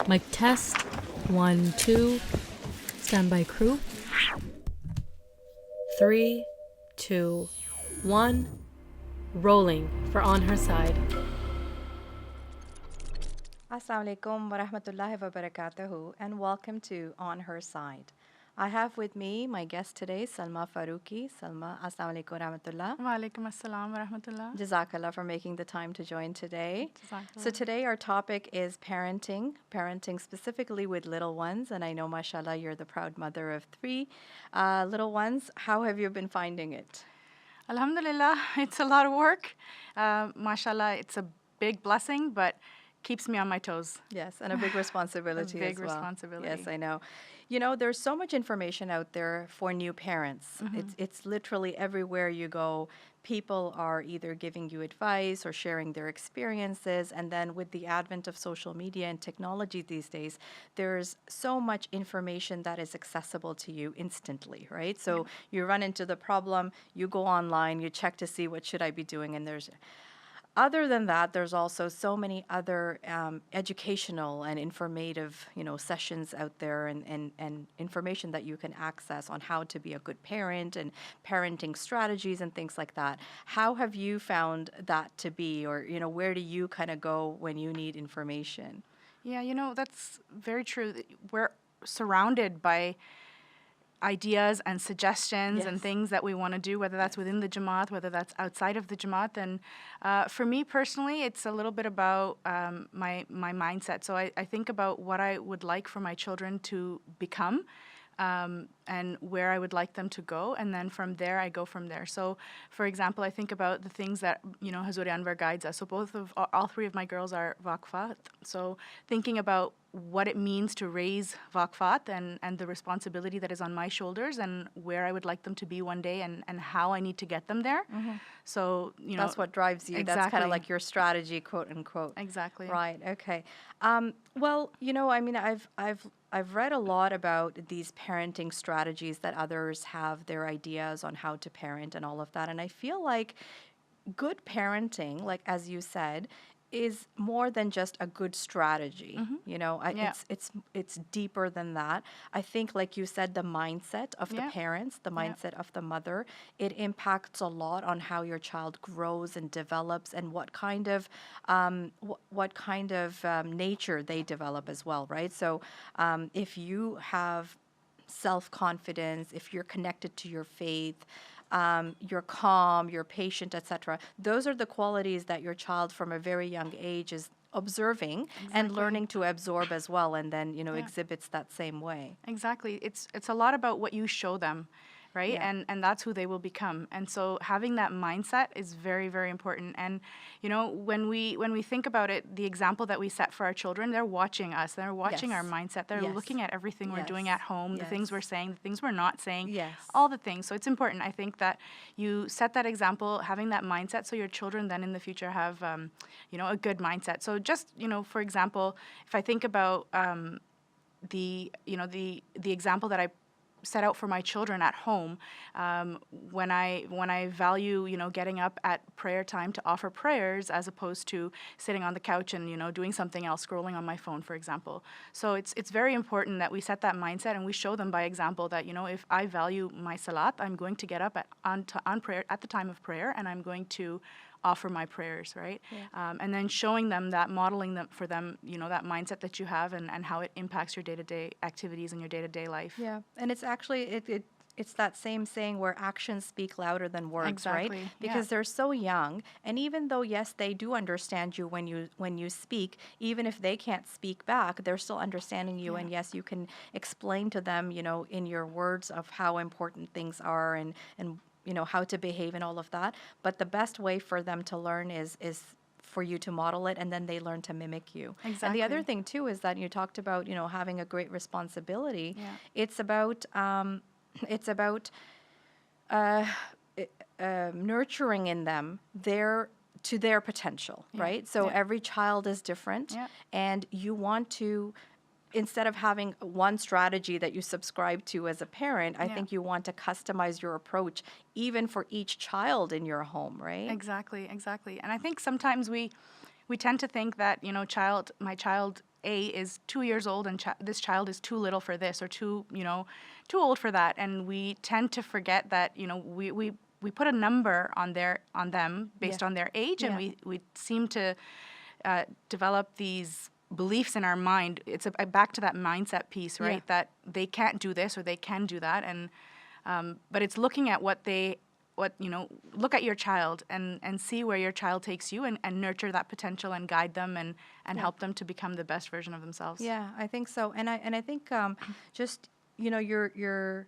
Mic test. 1, 2. Standby crew. 3, 2, 1. Rolling for On Her Side. Assalamu alaikum wa rahmatullahi wa barakatuhu, and welcome to On Her Side. I have with me my guest today, Salma Faruqi. Salma, assalamu alaikum wa rahmatullah. Wa alaikum assalam wa rahmatullah. Jazakallah for making the time to join today. Jazakallah. So today our topic is parenting specifically with little ones. And I know, mashallah, you're the proud mother of 3 little ones. How have you been finding it? Alhamdulillah, it's a lot of work. Mashallah, it's a big blessing, but keeps me on my toes. Yes, and a big responsibility big as well. responsibility. Yes, I know. You know, there's so much information out there for new parents. It's literally everywhere you go. People are either giving you advice or sharing their experiences. And then with the advent of social media and technology these days, there's so much information that is accessible to you instantly, right? So you run into the problem, you go online, you check to see what should I be doing, and other than that, there's also so many other educational and informative, sessions out there and information that you can access on how to be a good parent and parenting strategies and things like that. How have you found that to be, or, where do you kind of go when you need information? Yeah, that's very true. We're surrounded by ideas and suggestions and Yes. things that we want to do, whether that's within the Jamaat, whether that's outside of the Jamaat. And for me personally, it's a little bit about my mindset. So I think about what I would like for my children to become and where I would like them to go. And then from there, I go from there. So, for example, I think about the things that, Hazuri Anwar guides us. So all 3 of my girls are Waqfat. So thinking about what it means to raise Waqfat and the responsibility that is on my shoulders and where I would like them to be one day and how I need to get them there. So, That's what drives you. That's kind Exactly. of like your strategy, quote unquote. Exactly. Right. Okay. Well, I mean, I've read a lot about these parenting strategies that others have their ideas on how to parent and all of that, and I feel like good parenting, like as you said, is more than just a good strategy. Yeah. It's deeper than that. I think, like you said, the mindset of the Yeah. parents, the Yeah. mindset of the mother, it impacts a lot on how your child grows and develops, and what kind of nature they develop as well, right? So if you have self-confidence, if you're connected to your faith, you're calm, you're patient, etc. Those are the qualities that your child from a very young age is observing and learning to absorb as well, and then exhibits that same way. Exactly. It's a lot about what you show them, right? Yeah. And that's who they will become. And so having that mindset is very, very important. And when we think about it, the example that we set for our children, they're watching us. They're watching Yes. our mindset. They're Yes. looking at everything we're doing Yes. at home, the things Yes. we're saying, the things we're not saying, Yes. all the things. So it's important, I think, that you set that example, having that mindset, so your children then in the future have, a good mindset. So just, for example, if I think about the example that I set out for my children at home, when I value getting up at prayer time to offer prayers as opposed to sitting on the couch and doing something else, scrolling on my phone, for example. So it's very important that we set that mindset and we show them by example that if I value my salat, I'm going to get up on prayer at the time of prayer, and I'm going to offer my prayers, right? Yeah. And then showing them that, modeling them for them, that mindset that you have and how it impacts your day-to-day activities and your day-to-day life. Yeah, and it's actually it's that same saying where actions speak louder than words, right? Exactly, Because yeah. they're so young, and even though yes, they do understand you when you speak, even if they can't speak back, they're still understanding you, Yeah. and yes, you can explain to them, in your words of how important things are and how to behave and all of that. But the best way for them to learn is for you to model it, and then they learn to mimic you. And the other Exactly. thing too is that you talked about having a great responsibility. Yeah. It's about uh, nurturing in them their potential, Yeah. right? So Yeah. every child is different, Yeah. and you want to, instead of having one strategy that you subscribe to as a parent, I Yeah. think you want to customize your approach even for each child in your home, right? Exactly. And I think sometimes we tend to think that my child A is 2 years old and this child is too little for this or too old for that. And we tend to forget that, we put a number on them based on their age, and we seem to develop these beliefs in our mind. It's back to that mindset piece, right? That they can't do this or they can do that, and but it's looking at look at your child and see where your child takes you, and nurture that potential and guide them and help them to become the best version of themselves. Yeah, I think so. And I think just, you're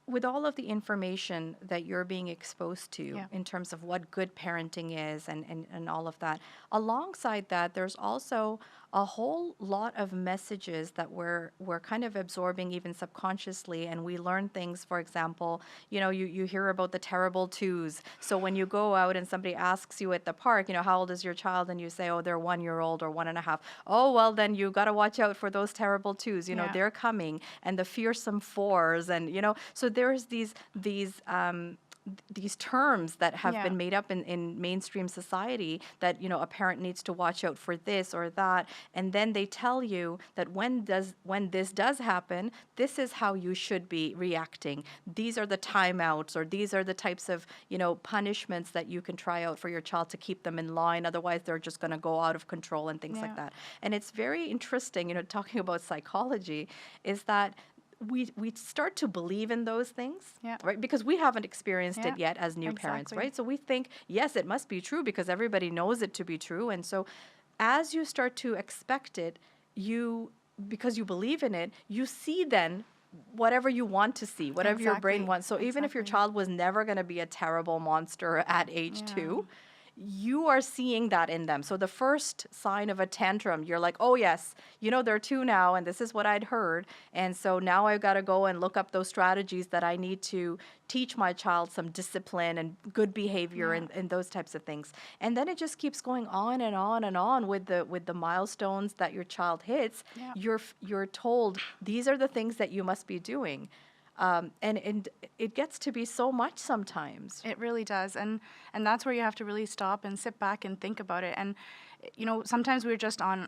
with all of the information that you're being exposed to in terms of what good parenting is and all of that, alongside that, there's also a whole lot of messages that we're kind of absorbing even subconsciously, and we learn things. For example, you hear about the terrible twos. So when you go out and somebody asks you at the park, how old is your child, and you say, oh, they're 1 year old or 1.5. Oh, well, then you got to watch out for those terrible twos. They're coming, and the fearsome fours, and so there's these terms that have been made up in mainstream society that a parent needs to watch out for this or that, and then they tell you that when this does happen, this is how you should be reacting. These are the timeouts, or these are the types of punishments that you can try out for your child to keep them in line. Otherwise, they're just going to go out of control and things like that. And it's very interesting, talking about psychology, is that we start to believe in those things, right? Because we haven't experienced it yet as new parents, right? So we think, yes, it must be true because everybody knows it to be true. And so as you start to expect it, because you believe in it, you see then whatever you want to see, whatever your brain wants. So even if your child was never going to be a terrible monster at age 2, you are seeing that in them. So the first sign of a tantrum, you're like, oh yes, they're 2 now, and this is what I'd heard. And so now I've got to go and look up those strategies that I need to teach my child some discipline and good behavior and those types of things. And then it just keeps going on and on and on with the milestones that your child hits. You're told these are the things that you must be doing. And it gets to be so much sometimes. It really does. And that's where you have to really stop and sit back and think about it. And, sometimes we're just on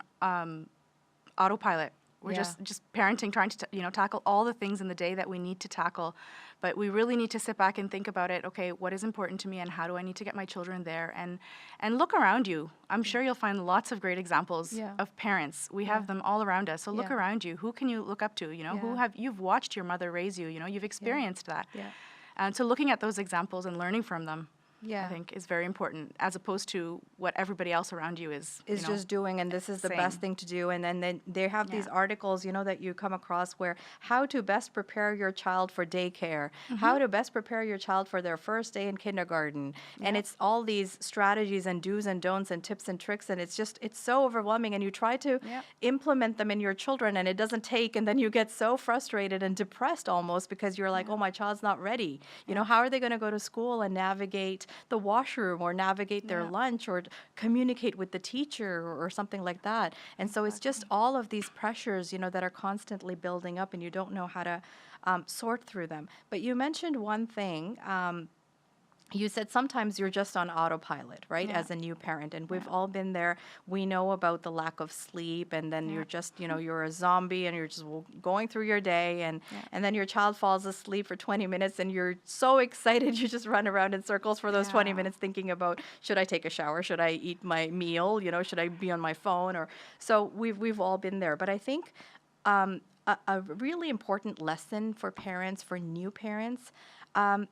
autopilot. We're just parenting, trying to, tackle all the things in the day that we need to tackle. But we really need to sit back and think about it. Okay, what is important to me, and how do I need to get my children there? And look around you. I'm sure you'll find lots of great examples of parents. We have them all around us. So look around you. Who can you look up to? You've watched your mother raise you. You've experienced that. And so looking at those examples and learning from them, I think is very important, as opposed to what everybody else around you is just doing, and this is the best thing to do. And then they have these articles, that you come across, where how to best prepare your child for daycare, how to best prepare your child for their first day in kindergarten. And it's all these strategies and do's and don'ts and tips and tricks, and it's so overwhelming, and you try to implement them in your children, and it doesn't take, and then you get so frustrated and depressed almost, because you're like, oh, my child's not ready. How are they going to go to school and navigate the washroom, or navigate their lunch, or communicate with the teacher, or something like that? And so it's just all of these pressures, that are constantly building up, and you don't know how to sort through them. But you mentioned one thing. You said sometimes you're just on autopilot, right, as a new parent, and we've all been there. We know about the lack of sleep, and then you're just, you're a zombie, and you're just going through your day, and then your child falls asleep for 20 minutes, and you're so excited, you just run around in circles for those 20 minutes thinking about, should I take a shower, should I eat my meal, should I be on my phone, or so we've all been there. But I think a really important lesson for parents, for new parents,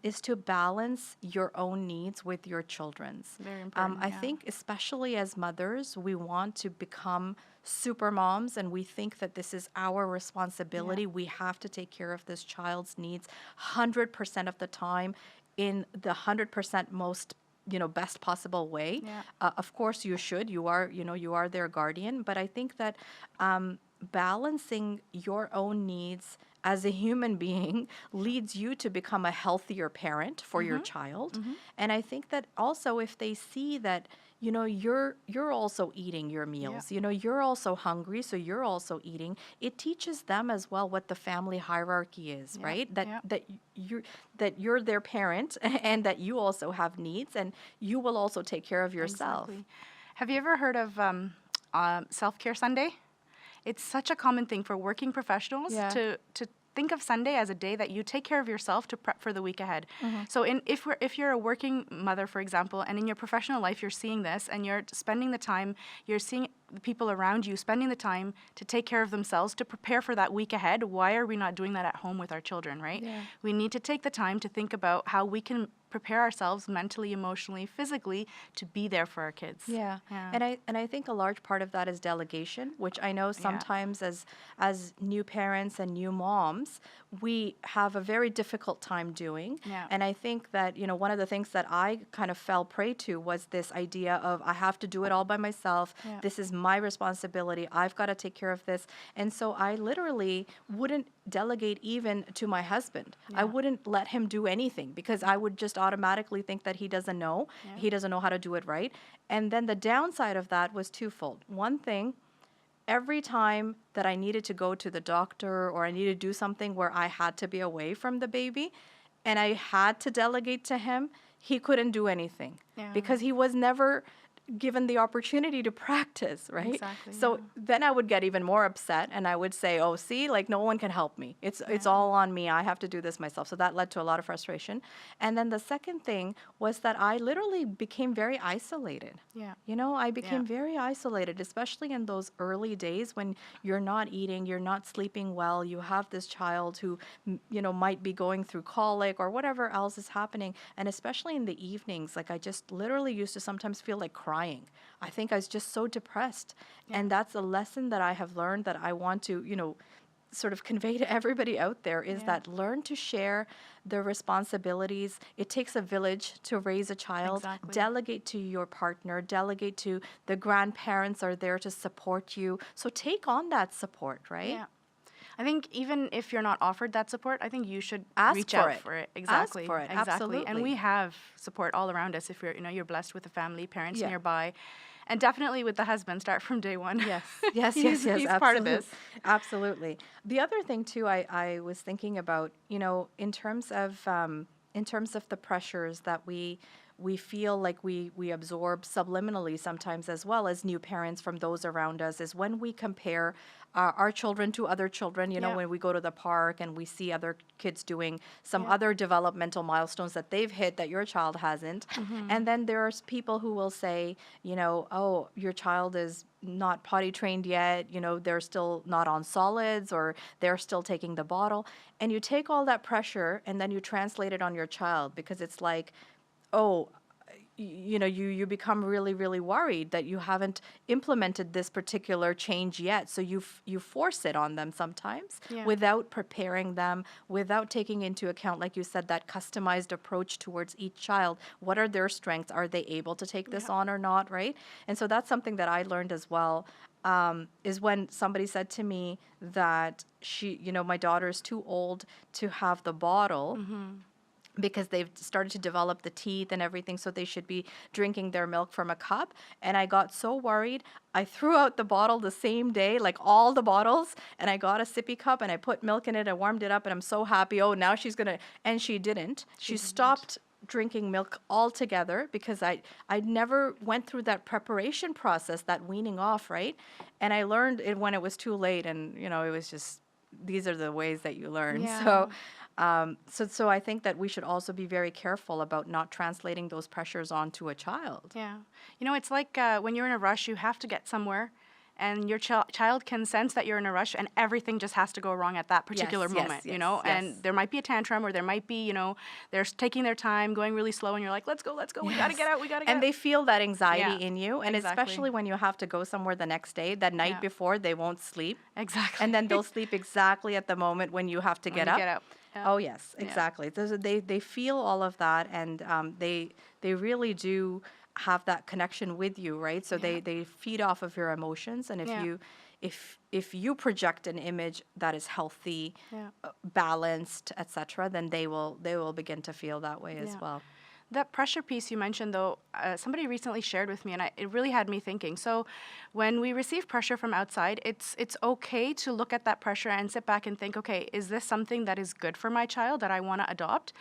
is to balance your own needs with your children's. Very important. I think especially as mothers, we want to become super moms, and we think that this is our responsibility. We have to take care of this child's needs 100% of the time in the 100% most best possible way. Of course you should. You are their guardian, but I think that balancing your own needs as a human being leads you to become a healthier parent for your child. And I think that also, if they see that you're also eating your meals, you're also hungry, so you're also eating, it teaches them as well what the family hierarchy is, right? That you're their parent, and that you also have needs, and you will also take care of yourself. Exactly. Have you ever heard of Self-Care Sunday? it's such a common thing for working professionals Yeah. to think of Sunday as a day that you take care of yourself to prep for the week ahead. So if you're a working mother, for example, and in your professional life you're seeing this and you're spending the time, you're seeing the people around you spending the time to take care of themselves, to prepare for that week ahead, why are we not doing that at home with our children, right? Yeah. We need to take the time to think about how we can prepare ourselves mentally, emotionally, physically to be there for our kids. Yeah. Yeah. And I think a large part of that is delegation, which I know sometimes as new parents and new moms, we have a very difficult time doing. Yeah. And I think that, you know, one of the things that I kind of fell prey to was this idea of I have to do it all by myself. Yeah. This is my responsibility. I've got to take care of this. And so I literally wouldn't delegate even to my husband. I Yeah. wouldn't let him do anything because I would just automatically think that he doesn't know. Yeah. He doesn't know how to do it right. And then the downside of that was twofold. One thing, every time that I needed to go to the doctor or I needed to do something where I had to be away from the baby and I had to delegate to him, he couldn't do anything Yeah. because he was never given the opportunity to practice, right? Exactly, So yeah. then I would get even more upset and I would say, "Oh, see, like no one can help me. It's all on me. I have to do this myself." So that led to a lot of frustration. And then the second thing was that I literally became very isolated. Yeah. You know, I became Yeah. very isolated, especially in those early days when you're not eating, you're not sleeping well, you have this child who, you know, might be going through colic or whatever else is happening. And especially in the evenings, like I just literally used to sometimes feel like crying. I think I was just so depressed. And that's a lesson that I have learned that I want to, you know, sort of convey to everybody out there is Yeah. that learn to share the responsibilities. It takes a village to raise a child. Exactly. Delegate to your partner, delegate to the grandparents are there to support you. So take on that support, right? Yeah. I think even if you're not offered that support, I think you should Ask reach for out it. for it. Ask Exactly. for it. Exactly. Absolutely. And we have support all around us if you're, you know, you're blessed with a family, parents Yeah. nearby. And definitely with the husband, start from day one. Yes, yes, He's- yes, yes. He's absolutely. part of this. Absolutely. The other thing too, I was thinking about, you know, in terms of the pressures that we feel like we absorb subliminally sometimes as well as new parents from those around us is when we compare our children to other children, you know, Yeah. when we go to the park and we see other kids doing some Yeah. other developmental milestones that they've hit that your child hasn't. And then there's people who will say, you know, oh, your child is not potty trained yet, you know, they're still not on solids or they're still taking the bottle. And you take all that pressure and then you translate it on your child because it's like, oh, you know, you become really, really worried that you haven't implemented this particular change yet. So you force it on them sometimes Yeah. without preparing them, without taking into account, like you said, that customized approach towards each child. What are their strengths? Are they able to take this on or not, right? And so that's something that I learned as well. Is when somebody said to me that you know, my daughter is too old to have the bottle because they've started to develop the teeth and everything, so they should be drinking their milk from a cup. And I got so worried, I threw out the bottle the same day, like all the bottles, and I got a sippy cup and I put milk in it, I warmed it up, and I'm so happy, oh, now she's gonna, and she didn't. She stopped drinking milk altogether because I never went through that preparation process, that weaning off, right? And I learned it when it was too late, and you know, it was just, these are the ways that you learn. Yeah. So I think that we should also be very careful about not translating those pressures onto a child. Yeah. You know, it's like when you're in a rush, you have to get somewhere. And your child can sense that you're in a rush and everything just has to go wrong at that particular Yes, moment, you know? yes. And there might be a tantrum or there might be, you know, they're taking their time, going really slow, and you're like, let's go, we gotta get out, we gotta get out. And they feel that anxiety Yeah, in you. And exactly. especially when you have to go somewhere the next day, that night Yeah. before, they won't sleep. Exactly. And then they'll sleep exactly at the moment when you have to When get you up. get up. Yeah. Oh, yes, Yeah. exactly. They feel all of that, and they really do have that connection with you, right? So Yeah. they feed off of your emotions, and Yeah. if you project an image that is healthy, Yeah. balanced, etc., then they will begin to feel that way as Yeah. well. That pressure piece you mentioned, though, somebody recently shared with me, and it really had me thinking. So, when we receive pressure from outside, it's okay to look at that pressure and sit back and think, okay, is this something that is good for my child that I want to adopt?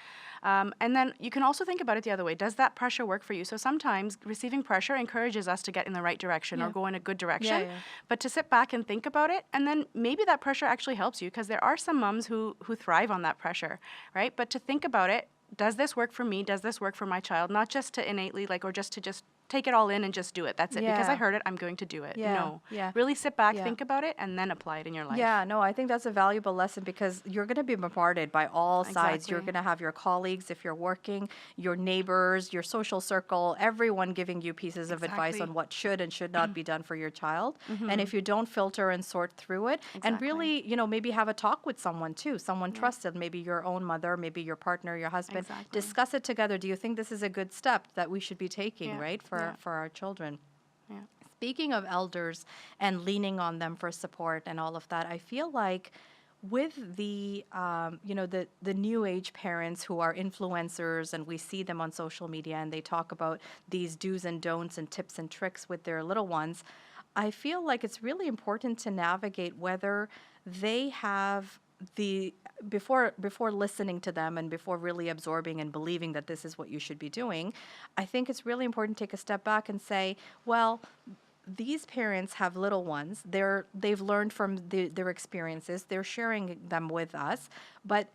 And then you can also think about it the other way. Does that pressure work for you? So sometimes receiving pressure encourages us to get in the right direction or go in a good direction. Yeah. But to sit back and think about it, and then maybe that pressure actually helps you, because there are some moms who thrive on that pressure, right? But to think about it, does this work for me? Does this work for my child? Not just to innately, like, or just to just take it all in and just do it. That's it. Because I Yeah. heard it, I'm going to do it. Yeah, No. yeah. Really sit back, Yeah. think about it, and then apply it in your life. Yeah, no, I think that's a valuable lesson because you're going to be bombarded by all sides. You're Exactly. going to have your colleagues if you're working, your neighbors, your social circle, everyone giving you pieces of advice Exactly. on what should and should not be done for your child. And if you don't filter and sort through it, and Exactly. really, maybe have a talk with someone too, someone trusted, maybe your own mother, maybe your partner, your husband, Exactly. discuss it together. Do you think this is a good step that we should be taking, Yeah, right, yeah. for our children? Yeah. Speaking of elders and leaning on them for support and all of that, I feel like with the new age parents who are influencers and we see them on social media and they talk about these do's and don'ts and tips and tricks with their little ones, I feel like it's really important to navigate whether they have the before listening to them and before really absorbing and believing that this is what you should be doing. I think it's really important to take a step back and say, well, these parents have little ones. They've learned from their experiences. They're sharing them with us, but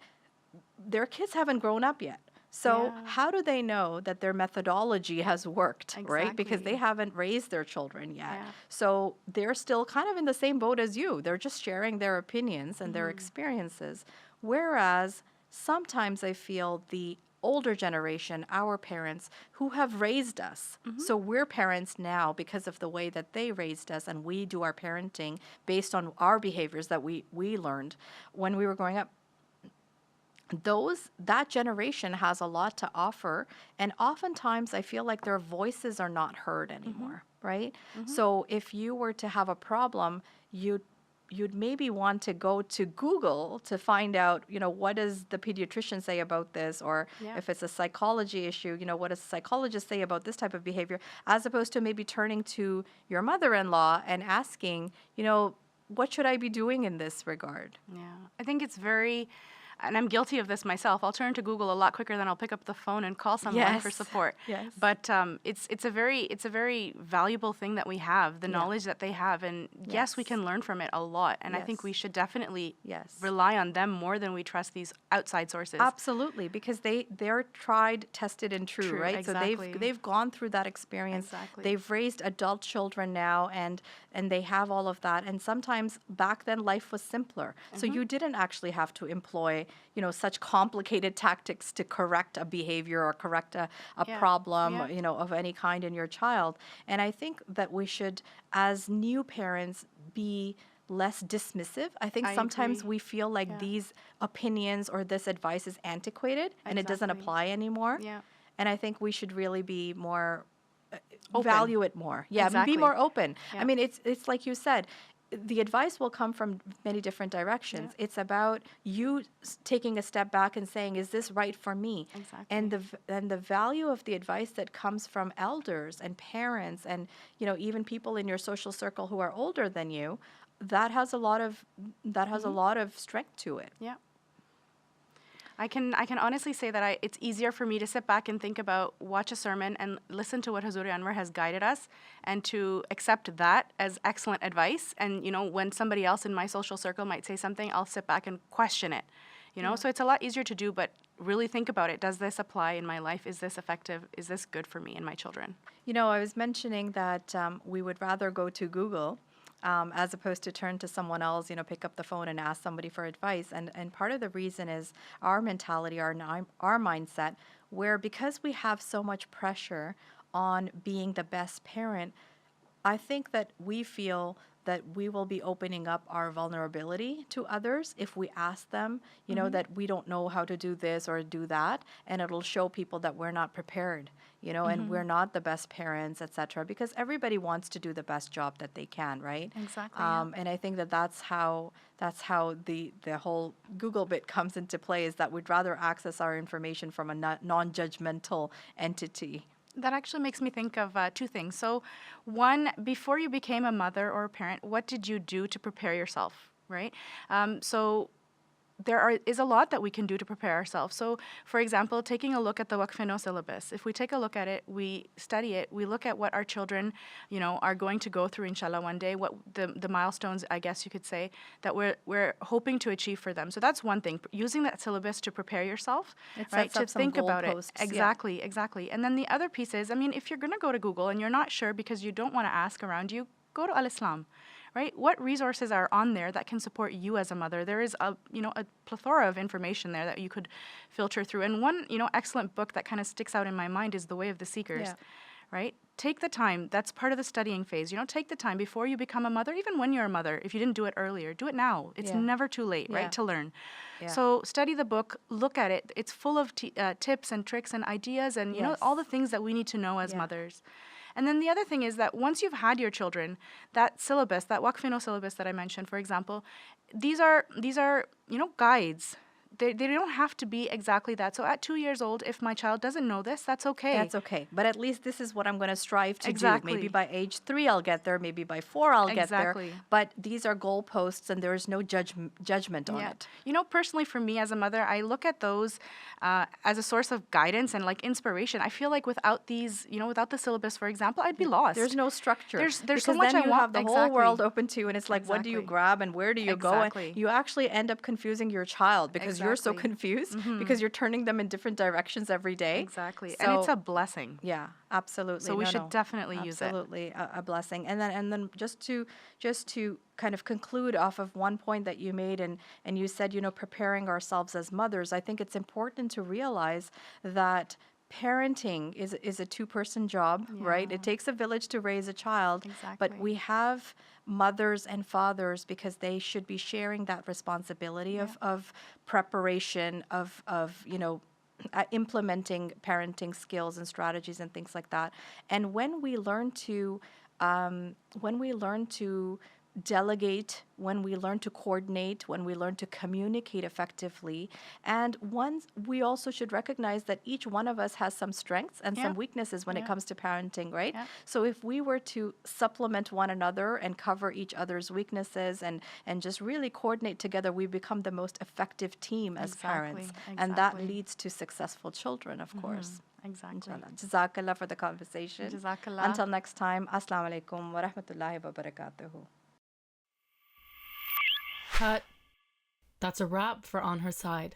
their kids haven't grown up yet. So Yeah. how do they know that their methodology has worked, right? Because they Exactly. haven't raised their children yet. Yeah. So they're still kind of in the same boat as you. They're just sharing their opinions and their experiences. Whereas sometimes I feel the older generation, our parents, who have raised us. So we're parents now because of the way that they raised us, and we do our parenting based on our behaviors that we learned when we were growing up. That generation has a lot to offer, and oftentimes I feel like their voices are not heard anymore, right? So if you were to have a problem, you'd maybe want to go to Google to find out, what does the pediatrician say about this, or Yeah. if it's a psychology issue, what does a psychologist say about this type of behavior, as opposed to maybe turning to your mother-in-law and asking, what should I be doing in this regard? Yeah, I think it's very, and I'm guilty of this myself. I'll turn to Google a lot quicker than I'll pick up the phone and call someone for Yes. support. Yes. But it's a very valuable thing that we have, the knowledge that they have, and yes, we Yes. can learn from it a lot. And I think Yes. we should definitely Yes. rely on them more than we trust these outside sources. Absolutely, because they're tried, tested, and true, True, right? exactly. So they've gone through that experience. Exactly. They've raised adult children now, and they have all of that. And sometimes back then life was simpler, so you didn't actually have to employ such complicated tactics to correct a behavior or correct a Yeah, problem yeah. of any kind in your child. And I think that we should, as new parents, be less dismissive. I think I sometimes agree. we feel like Yeah. these opinions or this advice is antiquated and it doesn't Exactly. apply anymore. Yeah. And I think we should really be more Open. value it more. Yeah, Exactly. be more open. Yeah. I mean, it's like you said, the advice will come from many different directions. Yeah. It's about you taking a step back and saying, is this right for me? Exactly. And the value of the advice that comes from elders and parents and even people in your social circle who are older than you, that has a lot of strength to it. Yeah. I can honestly say that it's easier for me to sit back and think about, watch a sermon and listen to what Hazuri Anwar has guided us, and to accept that as excellent advice. And, when somebody else in my social circle might say something, I'll sit back and question it, So it's a lot easier to do, but really think about it. Does this apply in my life? Is this effective? Is this good for me and my children? I was mentioning that we would rather go to Google as opposed to turn to someone else, pick up the phone and ask somebody for advice. And part of the reason is our mentality, our mindset, where because we have so much pressure on being the best parent, I think that we feel that we will be opening up our vulnerability to others if we ask them, you know, that we don't know how to do this or do that, and it'll show people that we're not prepared, you know, and we're not the best parents, etc. Because everybody wants to do the best job that they can, right? Exactly, yeah. And I think that that's how the whole Google bit comes into play, is that we'd rather access our information from a non-judgmental entity. That actually makes me think of two things. So, one, before you became a mother or a parent, what did you do to prepare yourself, right? So, is a lot that we can do to prepare ourselves. So, for example, taking a look at the Wakfino syllabus. If we take a look at it, we study it, we look at what our children, you know, are going to go through, inshallah, one day, what the milestones, I guess you could say, that we're hoping to achieve for them. So that's one thing, using that syllabus to prepare yourself, It right, sets to up some think about it. goalposts, yeah. Exactly, exactly. And then the other piece is, I mean, if you're going to go to Google and you're not sure because you don't want to ask around you, go to Al-Islam. Right? What resources are on there that can support you as a mother? There is a plethora of information there that you could filter through. And one, excellent book that kind of sticks out in my mind is The Way of the Seekers. Yeah. Right? Take the time. That's part of the studying phase. Take the time before you become a mother, even when you're a mother. If you didn't do it earlier, do it now. It's Yeah. never too late, Yeah. right, to learn. Yeah. So study the book, look at it. It's full of tips and tricks and ideas and, Yes. all the things that we need to know as Yeah. mothers. And then the other thing is that once you've had your children, that syllabus, that Wakfino syllabus that I mentioned, for example, these are guides. They don't have to be exactly that. So at 2 years old, if my child doesn't know this, that's okay. That's okay. But at least this is what I'm going to strive to Exactly. do. Maybe by age 3 I'll get there. Maybe by 4 I'll get Exactly. there. But these are goalposts, and there is no judgment on it. Personally for me as a mother, I look at those as a source of guidance and like inspiration. I feel like without these, without the syllabus, for example, I'd be lost. There's no structure. There's because so much then I you want. have the whole Exactly. world open to you, and it's like, what do you Exactly. grab and where do you go? Exactly. And you actually end up confusing your child because you're so Exactly. confused because you're turning them in different directions every day. Exactly. So, and it's a blessing. Yeah, absolutely. So we should definitely use it. Absolutely, a blessing. And then just to kind of conclude off of one point that you made, and you said, preparing ourselves as mothers. I think it's important to realize that parenting is a two-person job, right? It takes a village to raise a child. But Exactly. we have mothers and fathers because they should be sharing that responsibility of preparation, of implementing parenting skills and strategies and things like that. And when we learn to delegate, when we learn to coordinate, when we learn to communicate effectively, and we also should recognize that each one of us has some strengths and some weaknesses when it comes to parenting, right? Yeah. So if we were to supplement one another and cover each other's weaknesses and just really coordinate together, we become the most effective team as parents. And that Exactly. leads to successful children, of course. Exactly. Inshallah. Jazakallah for the conversation. Jazakallah. Until next time, Assalamu alaikum wa rahmatullahi wa barakatuhu. Cut. That's a wrap for On Her Side.